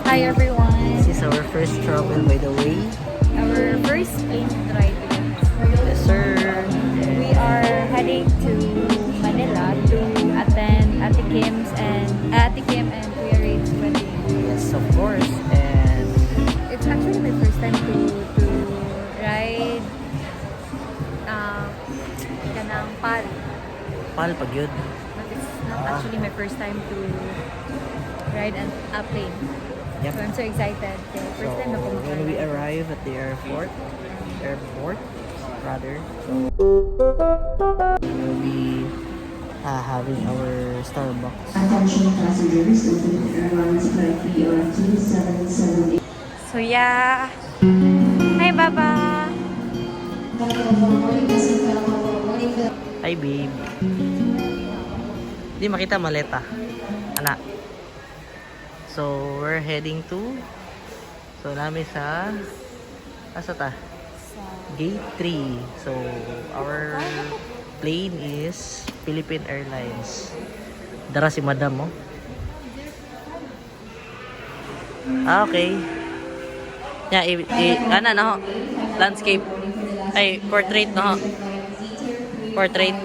Hi everyone. This is our first travel, by the way. Our first plane ride. Yes, sir. We are heading to Manila to attend Ate Kim and Kuya Ray's wedding. Yes, of course. And It's actually my first time to ride kanang PAL. pal pag yun. But it's not actually my first time to ride a plane. Yep. So I'm so excited. So, first time na po When we arrive at the airport, rather, so we'll be having our Starbucks. Attention passengers, Ethiopian Airlines flight PR2778. So yeah. Hi Baba. Hi, babe. Hindi makita maleta. Anak. So, we're heading to namin sa ta? Gate 3. So, our plane is Philippine Airlines. Dara si Madam, oh. Okay. Yeah, ano, no? Landscape. Ay, portrait, no? Portrait.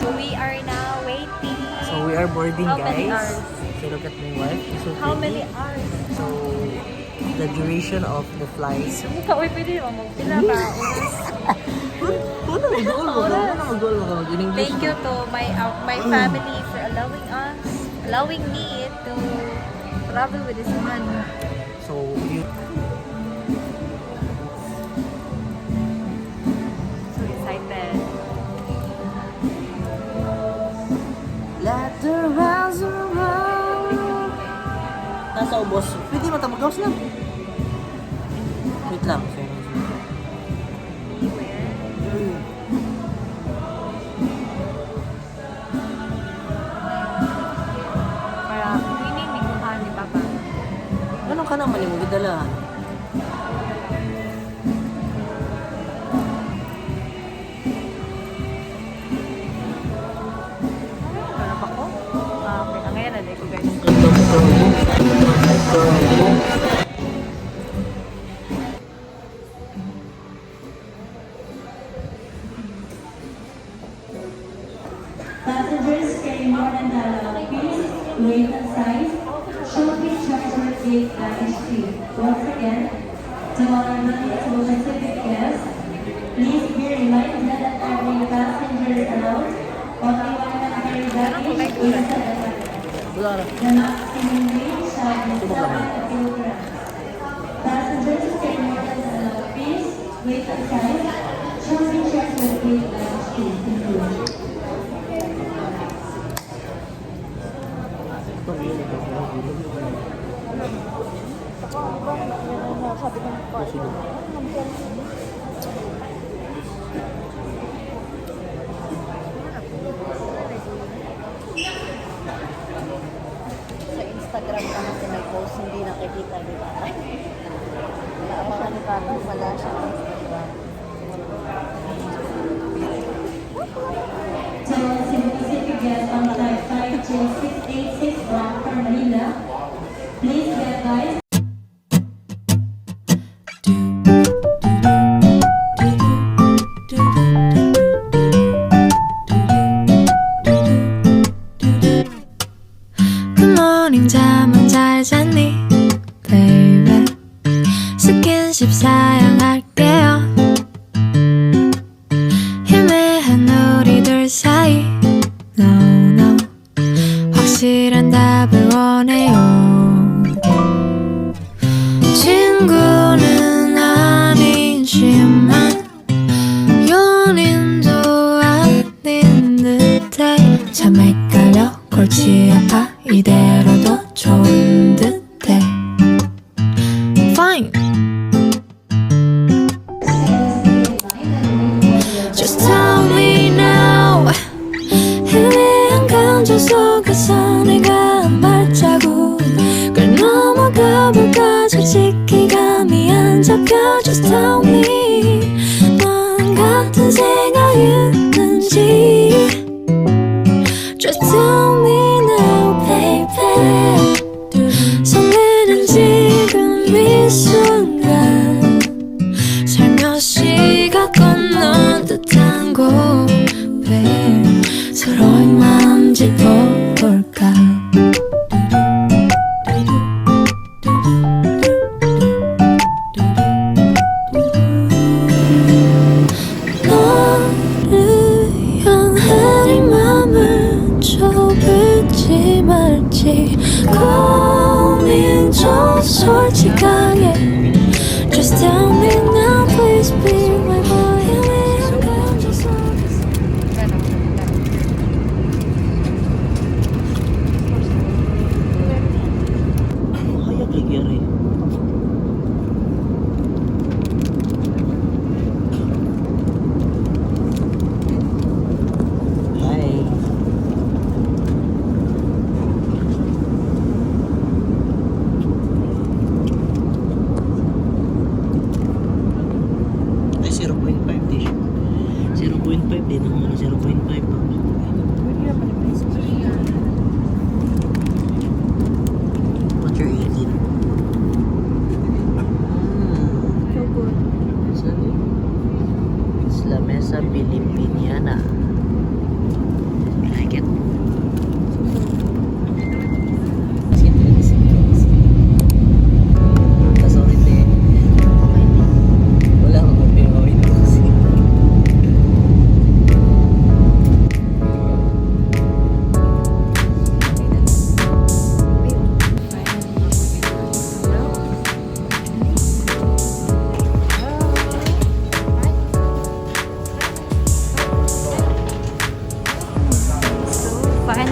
So we are now waiting. So, we are boarding, How many guys. hours? So, look at my wife. She's so How pretty. many hours? So, the duration of the flight. Uy, pwede naman magpila ba? Thank you to my family for allowing me to travel with this man. So, you... So excited. Let the rounds around. Nasa ubos. Pwede matamagaws lang. Wait lang. Para winning ni kuhan ni Papa. Ano ka naman yung gidalahan? Para pa ko? Okay, ang ngayon na ko guys. Passengers carrying more than piece, weight and size should be checked with gate HT. Once again, to our non-specific guests, please be reminded that every passenger is allowed only one can carry baggage inside the bag. Wala na. The maximum weight shall be 7 kilograms. Passengers carrying more than piece, weight and size should be checked with gate HT. Sa Instagram ka kasi nag-post, hindi nakikita, di ba? Naabangan ni Pato, wala siya sa Instagram. To Cebu City guests on flight 52686 bound for Manila, please be advised. Good morning, 잠은 잘 잤니, baby? 스킨십 사양할게요. 희미한 우리들 사이, no, no. 확실한 답을 원해요. 친구는 아니지만 연인도 아닌 듯해. 참 헷갈려 골치 아파 이대로도 좋은 듯해. Fine. Just tell me now. 희미한 감정 속에서 내가 한 발자국을 넘어가 볼까. 솔직히 감이 안 잡혀. Just tell me. 넌 같은 생각 있는지. Just tell me now. 있는지 볼까. 너를 향해 네 맘을 좁을지 말지 고민 좀 솔직하게. Just tell me now, please be my boy. 희미한 감정 속에서 Kayak lagi rin. Hi. Ay, 0.5 di siya. 0.5 din ang mga 0.5 pa. What's your 18? It's La Mesa Filipiniana. I like it. Sorry, te. Wala akong mapinawin ko kasi. Fun.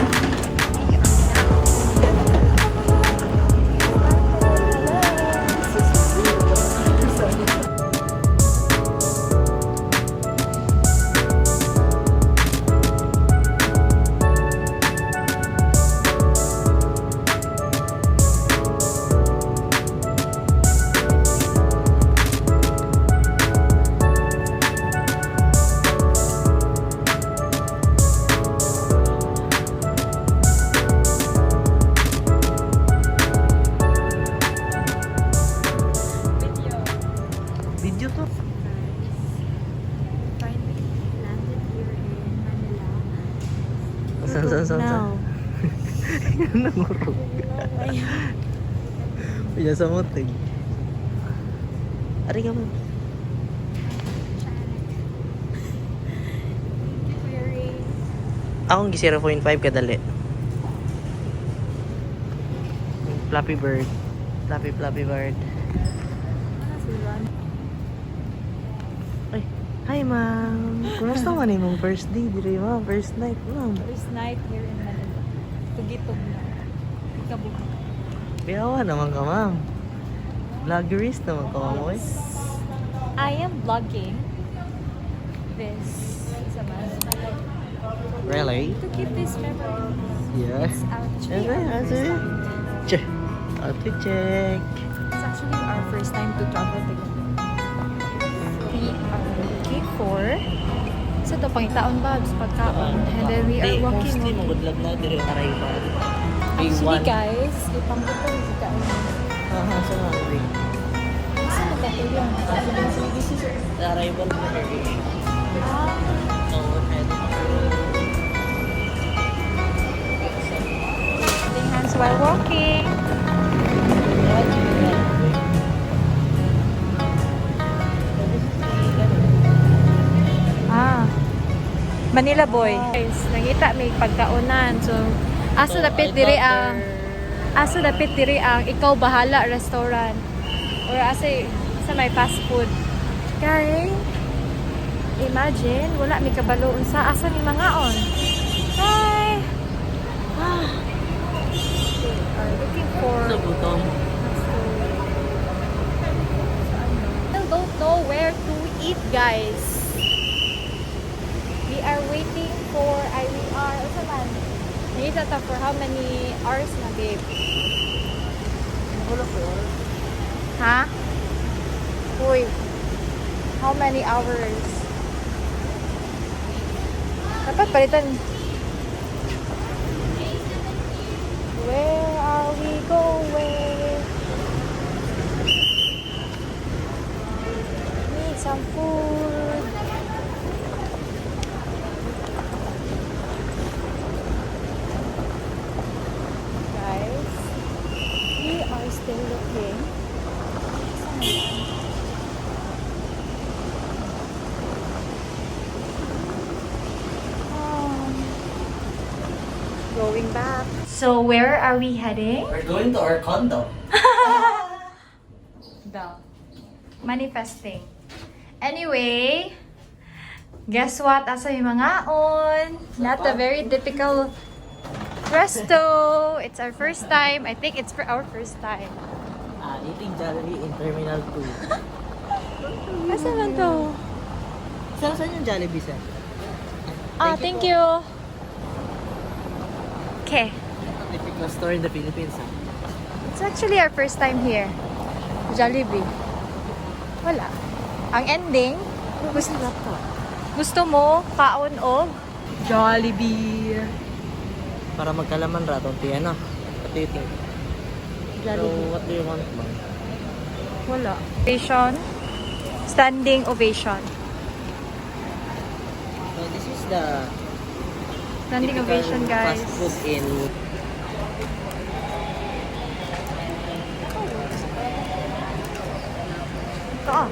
Video to. Finally landed here in Manila. Saan? Nangurog. Paya sa motig. Ari ka mo. Akong gi 0.5 kadali. Flappy bird. Flappy bird. Ay, hi ma'am. Kumusta man imong first day dire ma'am? First night ma'am. First night here in Manila. Tugitog na. Ikabuk. Piyawa naman ka ma'am. Vloggerist naman ka ma'am. Oy. I am vlogging this sa Really? to keep this memory. Yeah. It's actually Okay, our that's first it. time. Check. Outfit check. It's actually our first time to travel together. We are looking for sa to pangitaon ba sa pagkaon, and then we are walking. Mostly mo good luck na dire aray pa. Actually guys, ipangbuto yung kaon. Sa mga ring. Kasi nagkatuloy. This is the arrival of the ring. Ah, No, head. holding hands while walking. Ah, Manila boy. Guys, nangita may pagkaunan. So, asa dapit diri ang ikaw bahala restaurant or asa may fast food. Kay imagine wala mi kabalo unsa asa ni mga on. Hi. We are looking for Sa butong. still don't know where to eat, guys. We are waiting for IVR. Ano man? Nagita ta for how many hours na, babe? Ha? Uy. How many hours? Dapat palitan. Where are we going? Need some food. Going back. So, where are we heading? We're going to our condo. Manifesting. Anyway, guess what? Asa yung mga on? Not a very typical resto. It's our first time. I think it's for our first time. Eating Jollibee in Terminal 2. Asa lang to? Saan yung Jollibee, sir? Thank you. Okay. Typical store in the Philippines. It's actually our first time here. Jollibee. Wala. Ang ending, gusto mo kaon og Jollibee. Para magkalaman rato, ano? What do you think? So, what do you want, ma'am? Wala. Ovation. Standing ovation. So, this is the Standing typical ovation, guys. fast food in Ito ah.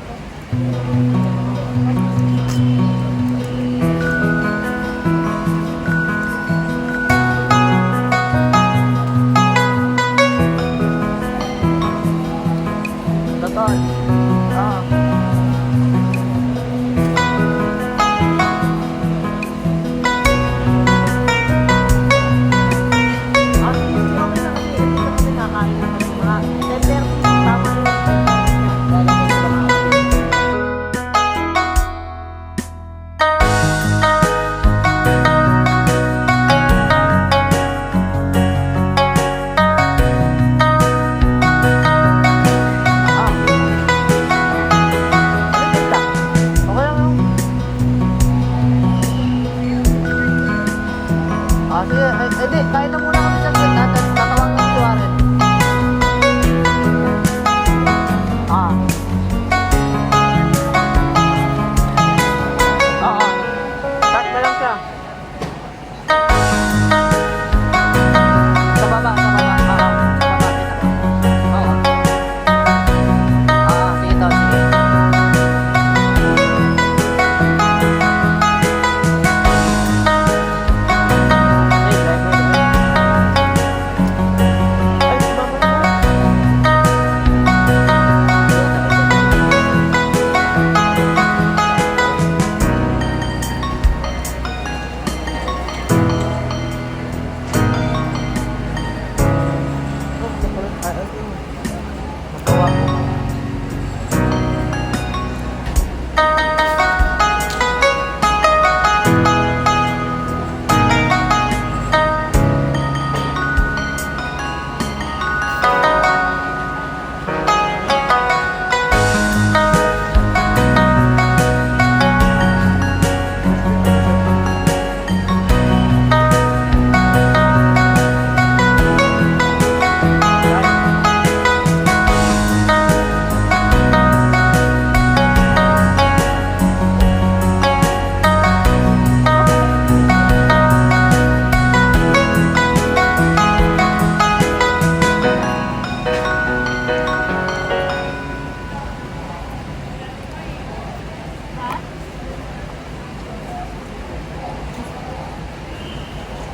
Baton. Hindi, kain na muna kami sa gitna. Tatawag ng Suarez. Start na lang siya. Sa baba, sa baba. Sa baba, kita. Sige daw, sige.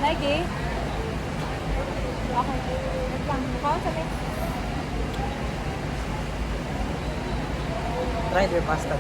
Lagi. Okay. Wait lang. Kaon sa may. Try their pasta.